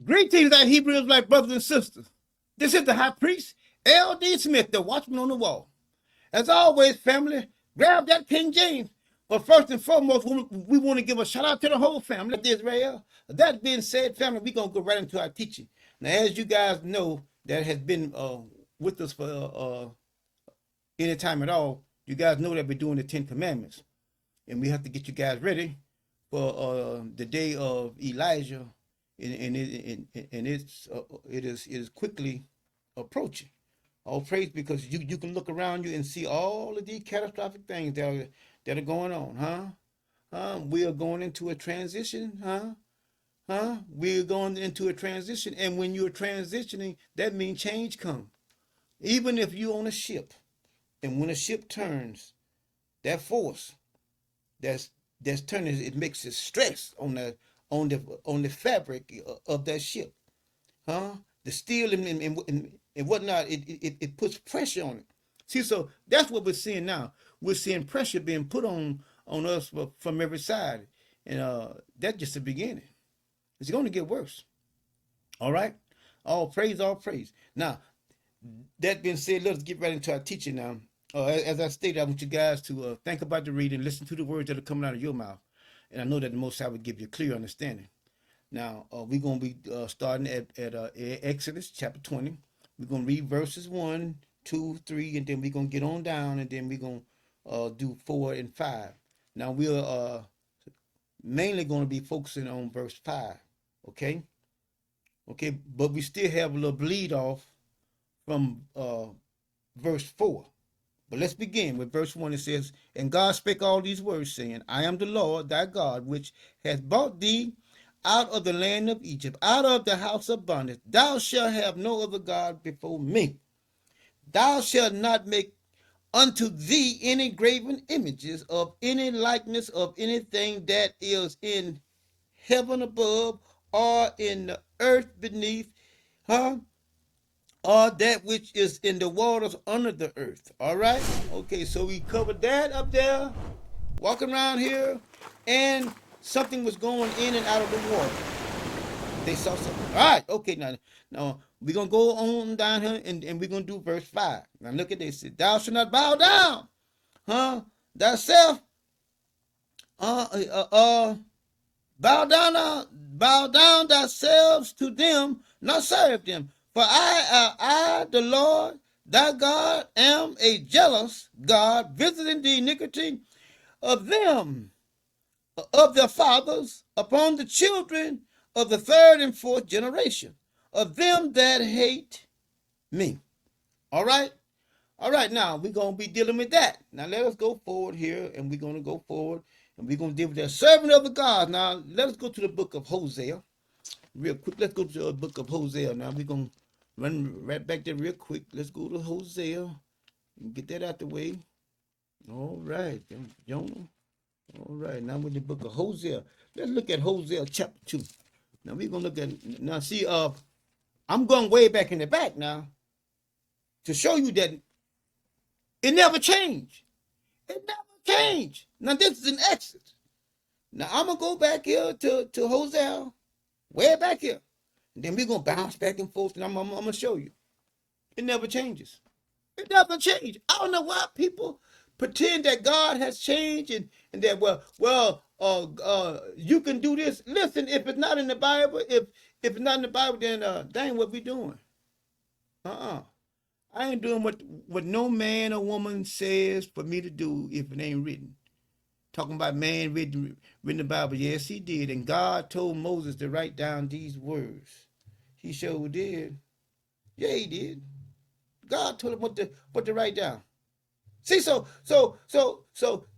Greetings, our Hebrew Israelite brothers and sisters. This is the high priest, L.D. Smith, the watchman on the wall. As always, family, grab that King James. But first and foremost, we want to give a shout out to the whole family of Israel. That being said, family, we're going to go right into our teaching. Now, as you guys know, that has been with us for any time at all, you guys know that we're doing the 10 Commandments. And we have to get you guys ready for the day of Elijah, and it is quickly approaching. All praise, because you can look around you and see all of these catastrophic things that are going on, we are going into a transition, we're going into a transition, and when you're transitioning, that means change comes. Even if you're on a ship, and when a ship turns, that force that's turning, it makes it stress on the fabric of that ship, the steel and whatnot. It puts pressure on it. See, so that's what we're seeing now. We're seeing pressure being put on us from every side, and that's just the beginning. It's going to get worse. All right, all praise, all praise. Now, that being said, let's get right into our teaching now. As I stated, I want you guys to think about the reading, listen to the words that are coming out of your mouth. And I know that the Most High will give you a clear understanding. Now, we're going to be starting at Exodus chapter 20. We're going to read verses 1, 2, 3, and then we're going to get on down, and then we're going to do 4 and 5. Now, we're mainly going to be focusing on verse 5, okay? Okay, but we still have a little bleed off from verse 4. But let's begin with verse 1. It says, "And God spake all these words, saying, I am the Lord thy God, which hath brought thee out of the land of Egypt, out of the house of bondage. Thou shalt have no other God before me. Thou shalt not make unto thee any graven images of any likeness of anything that is in heaven above, or in the earth beneath, or that which is in the waters under the earth." All right? Okay, so we covered that up there, walking around here, and something was going in and out of the water. They saw something. All right, okay, now we're going to go on down here, and we're going to do verse 5. Now look at this. Thou shalt not bow down, thyself, bow down thyself to them, not serve them. For I, the Lord, thy God, am a jealous God, visiting the iniquity of them, of their fathers, upon the children of the third and fourth generation, of them that hate me. All right? All right, now we're going to be dealing with that. Now let us go forward here, and we're going to go forward, and we're going to deal with that servant of the gods. Now let us go to the book of Hosea real quick. Let's go to the book of Hosea. Now we're going to run right back there real quick. Let's go to Hosea and get that out the way. All right, Jonah. All right, now we're in the book of Hosea. Let's look at Hosea chapter 2. Now we're going to look at, now see, I'm going way back in the back now to show you that it never changed. It never changed. Now this is an Exodus. Now I'm going to go back here to Hosea, way back here. And then we're going to bounce back and forth, and I'm going to show you. It never changes. It never changed. I don't know why people pretend that God has changed, and that, you can do this. Listen, if it's not in the Bible, if it's not in the Bible, then that ain't what we doing. I ain't doing what no man or woman says for me to do if it ain't written. Talking about man written the Bible. Yes, he did. And God told Moses to write down these words. He sure did. Yeah, he did. God told him what to write down. See, so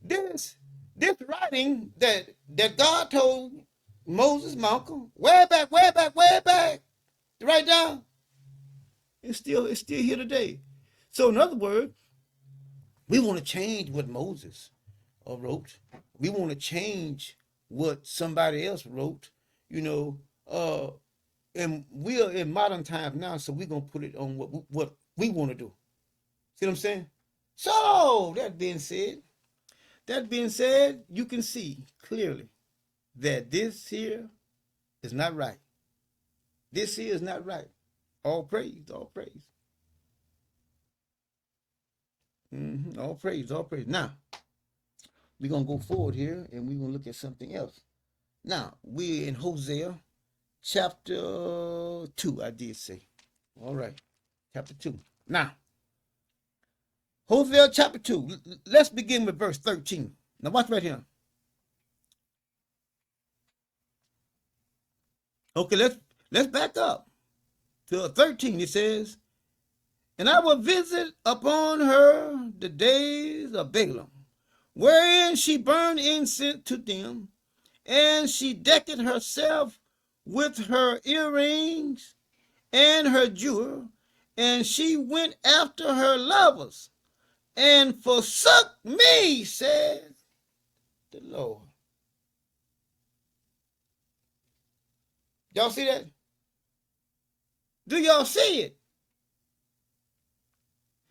this writing that God told Moses, Malcolm, way back to write down, it's still here today. So in other words, we want to change what Moses wrote. We want to change what somebody else wrote, and we are in modern times now, so we're gonna put it on what we want to do. See what I'm saying? So that being said, you can see clearly that this here is not right. This is not right. All praise, all praise. All praise, all praise. Now, we're going to go forward here and we're going to look at something else. Now, we're in Hosea chapter 2, I did say. All right, chapter 2. Now, Hosea chapter 2. Let's begin with verse 13. Now, watch right here. Okay, let's back up to 13. It says, and I will visit upon her the days of Balaam, wherein she burned incense to them, and she decked herself with her earrings and her jewel, and she went after her lovers, and forsook me, said the Lord. Y'all see that? Do y'all see it?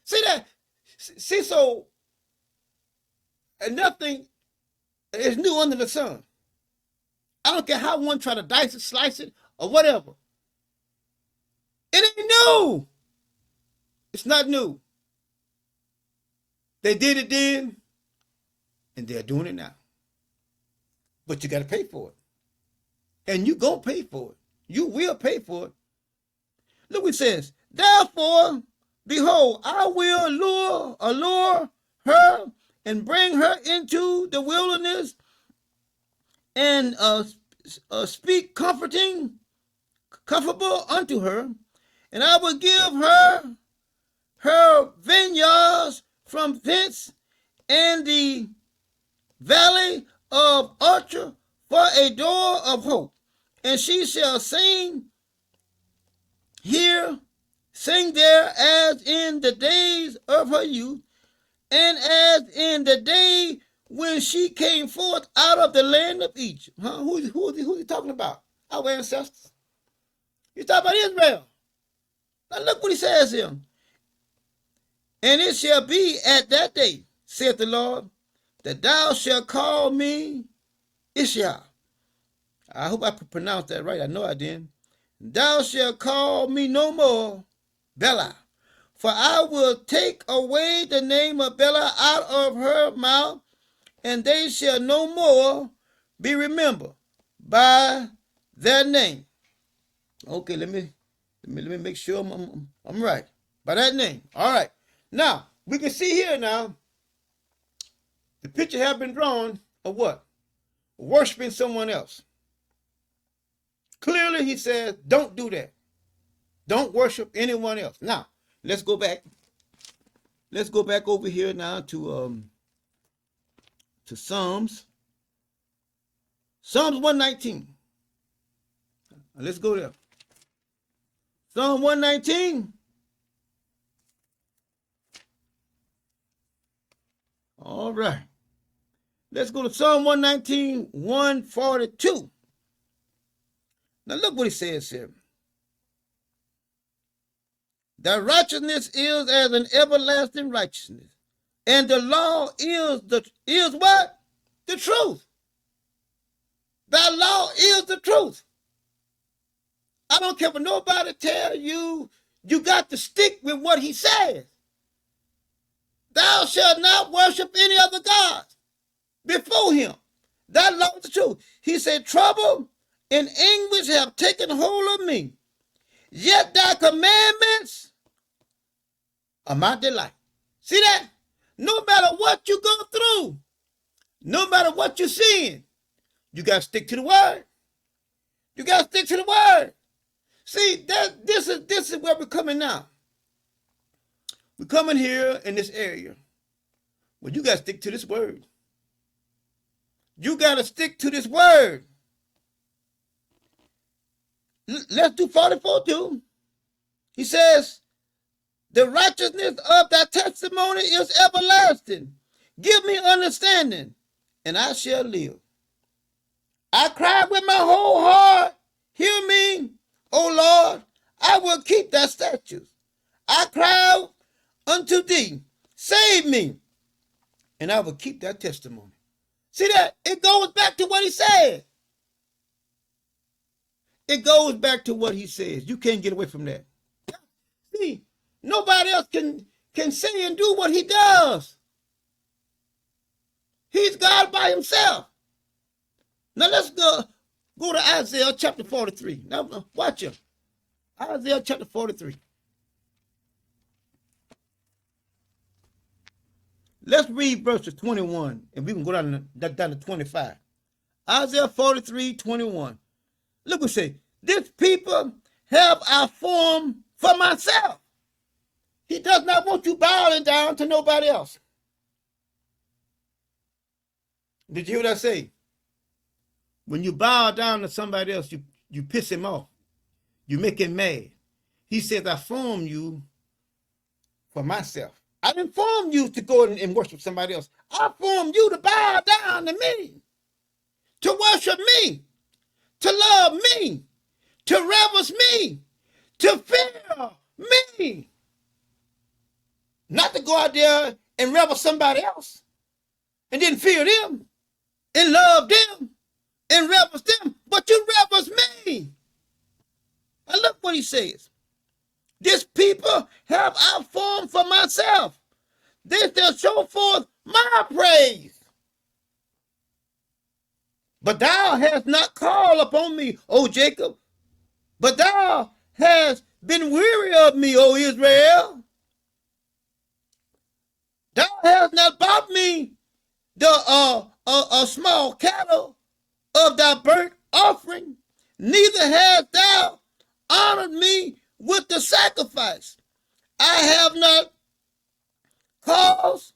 See that? See, so nothing is new under the sun. I don't care how one try to dice it, slice it, or whatever. It ain't new. It's not new. They did it then, and they're doing it now. But you got to pay for it. And you going to pay for it. You will pay for it. Look what it says. Therefore, behold, I will allure her and bring her into the wilderness and speak comfortable unto her, and I will give her vineyards from thence, and the valley of Ultra for a door of hope, and she shall sing here, sing there, as in the days of her youth, and as in the day when she came forth out of the land of Egypt. Huh? Who he talking about? Our ancestors. He's talking about Israel. Now look what he says here. And it shall be at that day, saith the Lord, that thou shalt call me Ishah. I hope I pronounced that right. I know I didn't. Thou shalt call me no more Bela, for I will take away the name of Bela out of her mouth, and they shall no more be remembered by their name. Okay, let me make sure I'm right. By that name. All right. Now, we can see here now, the picture has been drawn of what? Worshiping someone else. Clearly, he says, don't do that. Don't worship anyone else. Now, let's go back. Let's go back over here now to Psalms. Psalms 119. Let's go there. Psalm 119. All right. Let's go to Psalm 119, 142. Now look what he says here. Thy righteousness is as an everlasting righteousness, and the law is what? The truth. Thy law is the truth. I don't care what nobody tell you. You got to stick with what he says. Thou shalt not worship any other gods before him. That law is the truth. He said, trouble and anguish have taken hold of me. Yet thy commandments are my delight. See that? No matter what you go through, no matter what you're seeing, you got to stick to the word. You got to stick to the word. See, this is where we're coming now. We're coming here in this area. Well, you got to stick to this word. You got to stick to this word. Let's do 44 too. He says, the righteousness of thy testimony is everlasting. Give me understanding, and I shall live. I cried with my whole heart. Hear me, O Lord. I will keep thy statutes. I cried unto thee. Save me, and I will keep that testimony. See that? It goes back to what he said. It goes back to what he says. You can't get away from that. See, nobody else can say and do what he does. He's God by himself. Now let's go to Isaiah chapter 43. Now watch him. Isaiah chapter 43. Let's read verses 21, and we can go down to 25. Isaiah 43:21. Look what it says. This people have I formed for myself. He does not want you bowing down to nobody else. Did you hear what I say? When you bow down to somebody else, you piss him off. You make him mad. He says, I formed you for myself. I didn't form you to go and worship somebody else. I formed you to bow down to me, to worship me, to love me, to reverence me, to fear me. Not to go out there and reverence somebody else and then fear them and love them and reverence them, but you reverence me. And look what he says. This people have I formed for myself. They shall show forth my praise. But thou hast not called upon me, O Jacob. But thou hast been weary of me, O Israel. Thou hast not bought me the small cattle of thy burnt offering, neither hast thou honored me with the sacrifice. I have not caused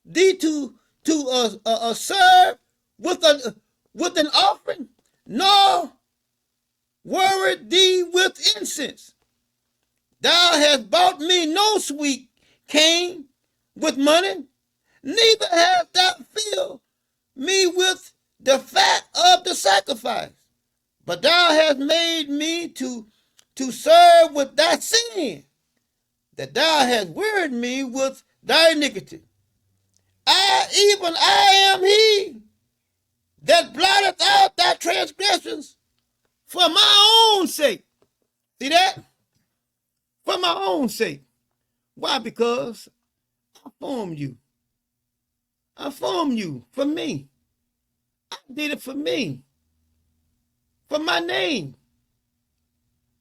thee to serve with an offering, nor worried thee with incense. Thou hast bought me no sweet cane with money, neither hast thou filled me with the fat of the sacrifice. But thou hast made me to serve with thy sin, that thou hast wearied me with thy iniquity. I am he that blotteth out thy transgressions for my own sake. See that? For my own sake. Why? Because I formed you. I formed you for me. I did it for me. For my name.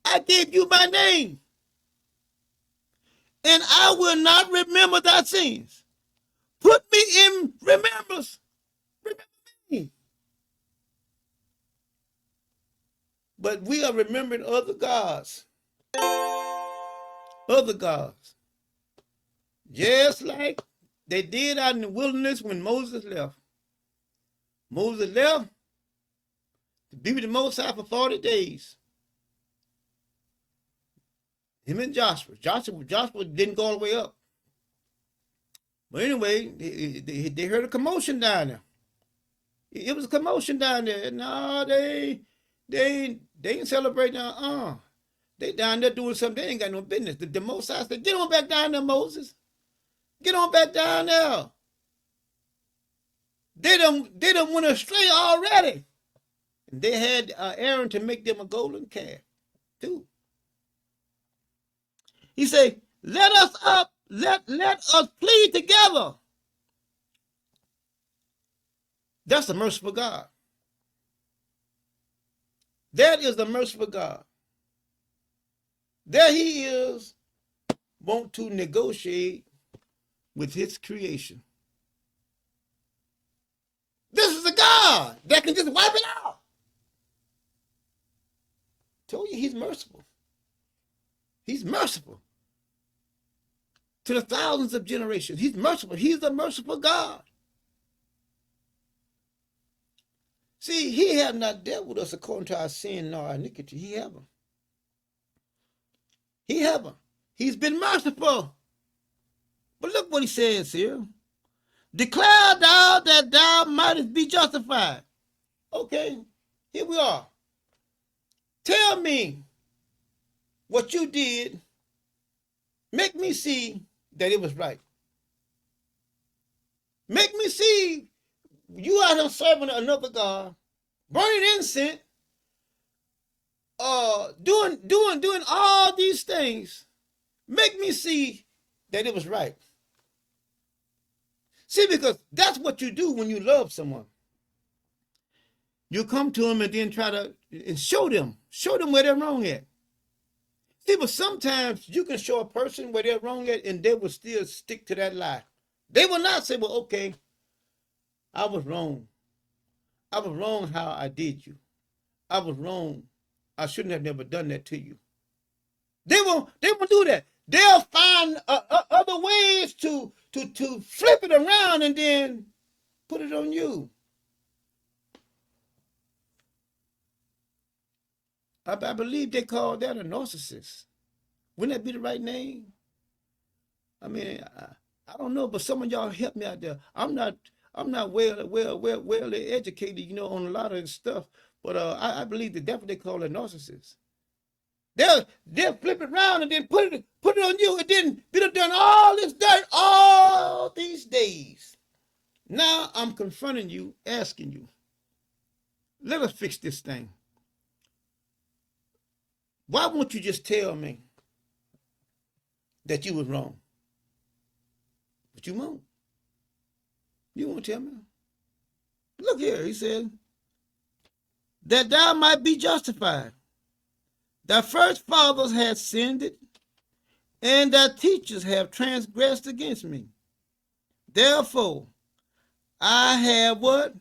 I gave you my name. And I will not remember thy sins. Put me in remembrance. Remember me. But we are remembering other gods. Other gods. Just like they did out in the wilderness when Moses left. Moses left to be with the Most High for 40 days. Him and Joshua. Joshua didn't go all the way up. But anyway, they heard a commotion down there. It was a commotion down there. No, they ain't celebrating. They down there doing something. They ain't got no business. The Most High said, get on back down there, Moses. Get on back down there. They done went astray already. And they had Aaron to make them a golden calf, too. He said, let us plead together. That's a merciful God. That is the merciful God. There he is, want to negotiate with his creation. This is a God that can just wipe it out. Told you he's merciful. He's merciful to the thousands of generations. He's merciful. He's the merciful God. See, he have not dealt with us according to our sin nor our iniquity. He haven't. He haven't. He's been merciful. But look what he says here. Declare thou that thou mightest be justified. Okay, here we are. Tell me what you did. Make me see that it was right. Make me see you out here serving another God, burning incense, doing all these things make me see that it was right. See, because that's what you do when you love someone. You come to them and then try to and show them where they're wrong at. See, but sometimes you can show a person where they're wrong at and they will still stick to that lie. They will not say, well, okay, I was wrong. I was wrong how I did you. I was wrong. I shouldn't have never done that to you. They won't do that. They'll find other ways to flip it around and then put it on you. I believe they call that a narcissist. Wouldn't that be the right name? I mean, I don't know, but some of y'all help me out there. I'm not well educated, on a lot of this stuff, but I believe that that's what they call a narcissist. They'll flip it around and then put it on you, and then be done all this dirt all these days. Now I'm confronting you, asking you, let us fix this thing. Why won't you just tell me that you was wrong? But you won't. You won't tell me. Look here, he said, that thou might be justified. Thy first fathers had sinned it, and thy teachers have transgressed against me. Therefore, I have what?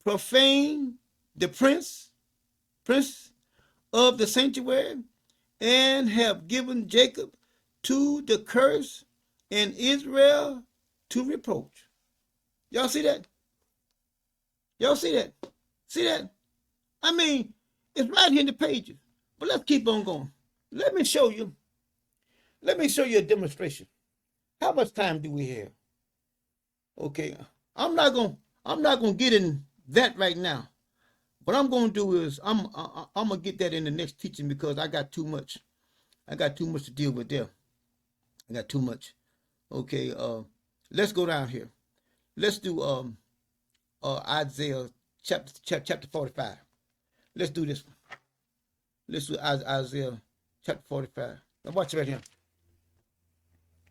Profaned the prince of the sanctuary, and have given Jacob to the curse, and Israel to reproach. Y'all see that? Y'all see that? See that? I mean, it's right here in the pages. But let's keep on going. Let me show you a demonstration. How much time do we have? Okay, I'm not gonna get in that right now. What I'm gonna do is I'm gonna get that in the next teaching, because I got too much. I got too much to deal with there. I got too much. Okay, let's go down here. Let's do Isaiah chapter 45. Let's do this one. Let's do Isaiah chapter 45. Now watch right here.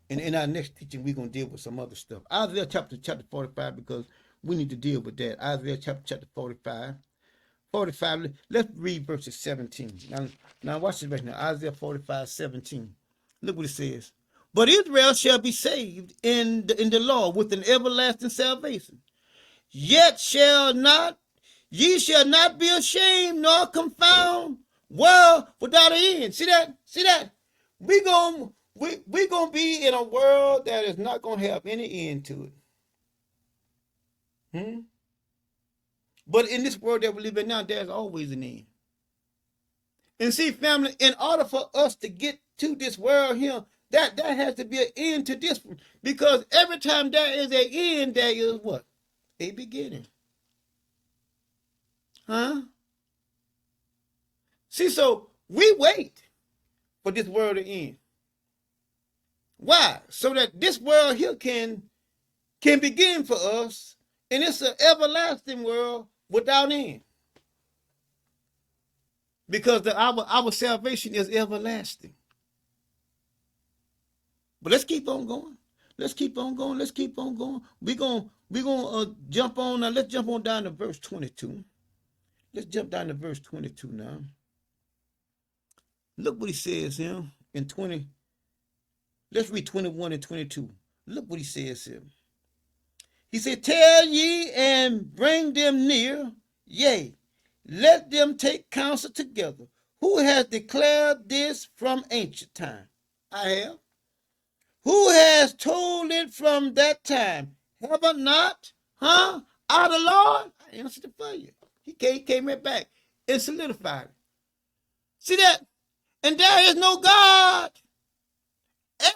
And in our next teaching, we're going to deal with some other stuff. Isaiah chapter 45, because we need to deal with that. Isaiah chapter 45. 45, let's read verses 17. Now watch this right now. Isaiah 45, 17. Look what it says. But Israel shall be saved in the Lord with an everlasting salvation. Yet ye shall not be ashamed nor confound, world without an end. See that? See that? We're gonna be in a world that is not gonna have any end to it. But in this world that we live in now, there's always an end. And see, family, in order for us to get to this world here, that has to be an end to this one. Because every time there is an end, there is what? A beginning. See, so we wait for this world to end. Why? So that this world here can begin for us, and it's an everlasting world without end. Because our salvation is everlasting. But let's keep on going. Let's keep on going. Let's keep on going. We're gonna jump on now. Let's jump on down to verse 22. Let's jump down to verse 22 now. Look what he says here in 20. Let's read 21 and 22. Look what he says here. He said, tell ye and bring them near, yea, let them take counsel together. Who has declared this from ancient time? I have. Who has told it from that time? Have I not? Our the Lord? I answered it for you. He came right back and solidified it. See that? And there is no God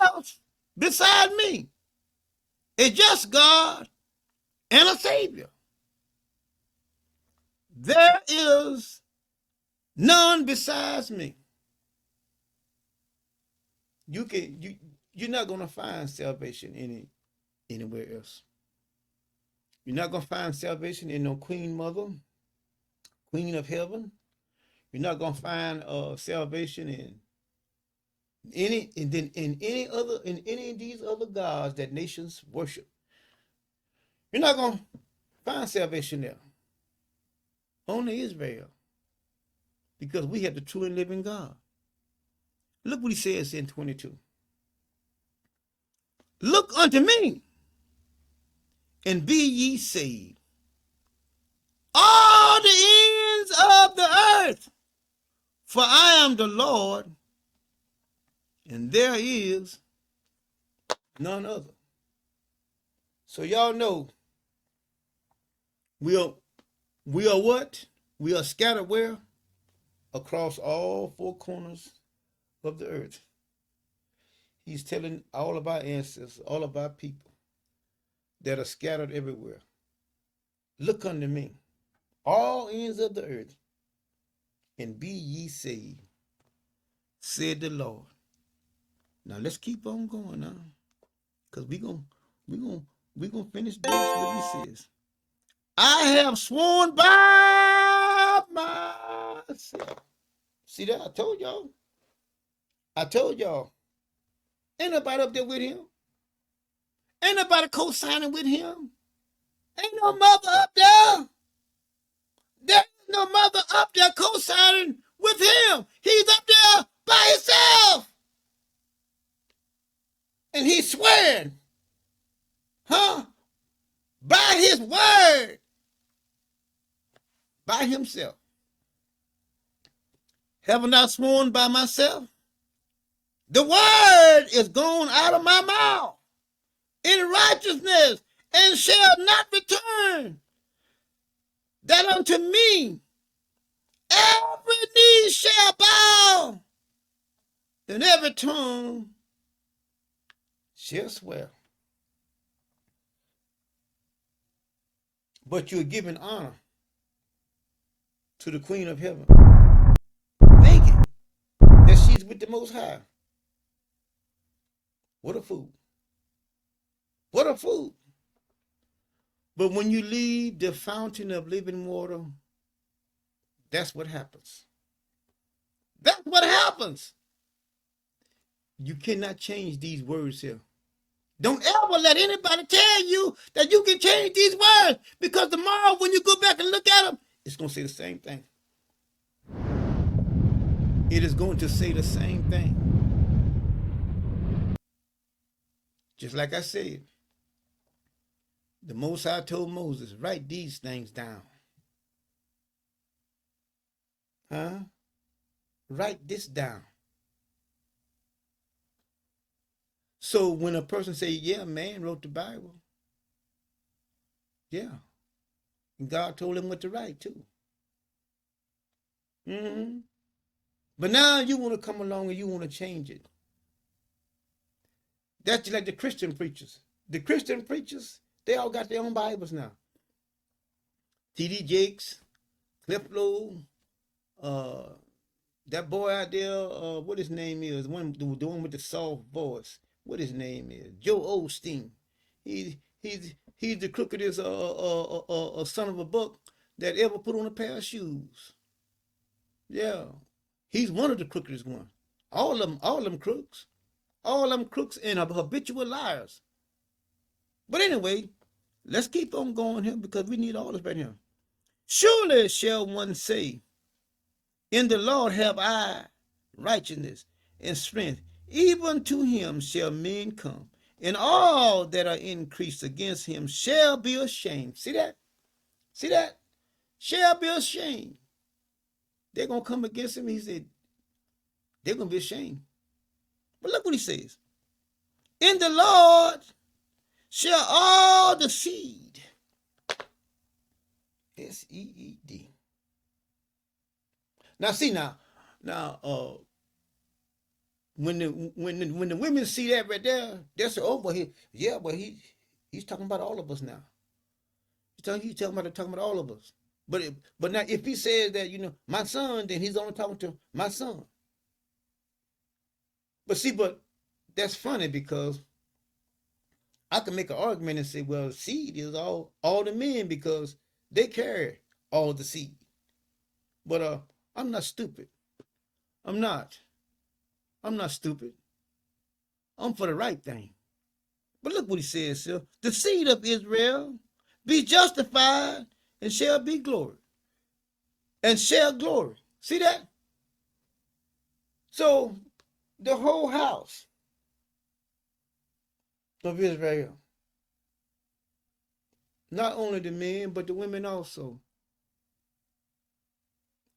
else beside me. A just God and a Savior. There is none besides me. You're not going to find salvation anywhere else. You're not going to find salvation in no Queen Mother, Queen of Heaven. You're not gonna find salvation in any of these other gods that nations worship. You're not gonna find salvation there. Only Israel, because we have the true and living God. Look what he says in 22. Look unto me, and be ye saved, all the ends of the earth, for I am the Lord, and there is none other. So y'all know we are what? We are scattered where? Across all four corners of the earth. He's telling all of our ancestors, all of our people that are scattered everywhere. Look unto me, all ends of the earth, and be ye saved, said the Lord. Now let's keep on going now, because we gonna finish this what he says. I have sworn by myself. See that? I told y'all. Ain't nobody up there with him. Ain't nobody co-signing with him. Ain't no mother up there. There's no mother up there co-signing with him. He's up there by himself. And he's swearing, by his word, by himself. Haven't I sworn by myself? The word is gone out of my mouth in righteousness, and shall not return, that unto me every knee shall bow, and every tongue shall swear. But you're giving honor to the Queen of Heaven, thinking that she's with the Most High. What a fool. What a fool. But when you leave the fountain of living water, that's what happens. That's what happens. You cannot change these words here. Don't ever let anybody tell you that you can change these words, because tomorrow when you go back and look at them, it's going to say the same thing. It is going to say the same thing. Just like I said, the Most High told Moses, write these things down. Write this down. So when a person say, yeah, man wrote the Bible, yeah, and God told him what to write too. But now you want to come along and you want to change it. That's just like the Christian preachers. The Christian preachers, they all got their own Bibles now. T.D. Jakes, Cliff Lowe, that boy out there, what his name is, the one with the soft voice. What his name is? Joe Osteen. He's the crookedest son of a buck that ever put on a pair of shoes. Yeah, he's one of the crookedest ones. All of them crooks. All of them crooks and habitual liars. But anyway, let's keep on going here, because we need all this right here. Surely shall one say, in the Lord have I righteousness and strength. Even to him shall men come, and all that are increased against him shall be ashamed. See that? See that? Shall be ashamed. They're going to come against him. He said, they're going to be ashamed. But look what he says. In the Lord shall all the seed, S-E-E-D. Now see now, when the women see that right there, they say, "Oh, but he's talking about all of us now. He's talking about all of us." But now if he says that, my son, then he's only talking to my son. But that's funny, because I can make an argument and say, well, seed is all the men, because they carry all the seed. But I'm not stupid. I'm not. I'm not stupid. I'm for the right thing. But look what he says, sir. The seed of Israel be justified and shall be glory. And shall glory. See that? So the whole house of Israel, not only the men, but the women also.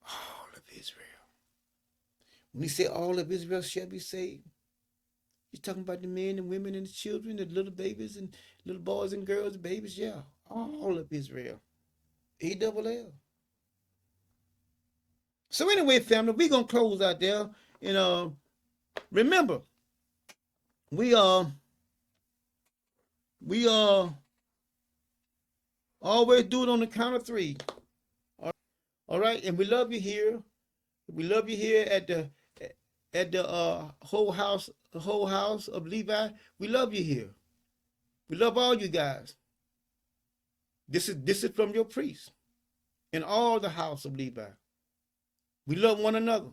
All of Israel. When he said all of Israel shall be saved, he's talking about the men and women and the children, the little babies and little boys and girls, babies, yeah. All of Israel. E-double-L. So anyway, family, we're going to close out there. And remember, we always do it on the count of 3. All right, and we love you here. We love you here at the whole house of Levi. We love you here. We love all you guys. This is from your priest in all the house of Levi. We love one another.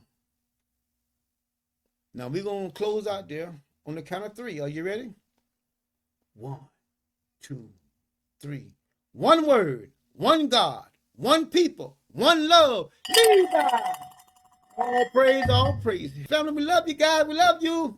Now we're gonna close out there on the count of 3. Are you ready? 1, 2, 3. One word, one God, one people, one love. Levi. All praise, all praise. Family, we love you guys. We love you.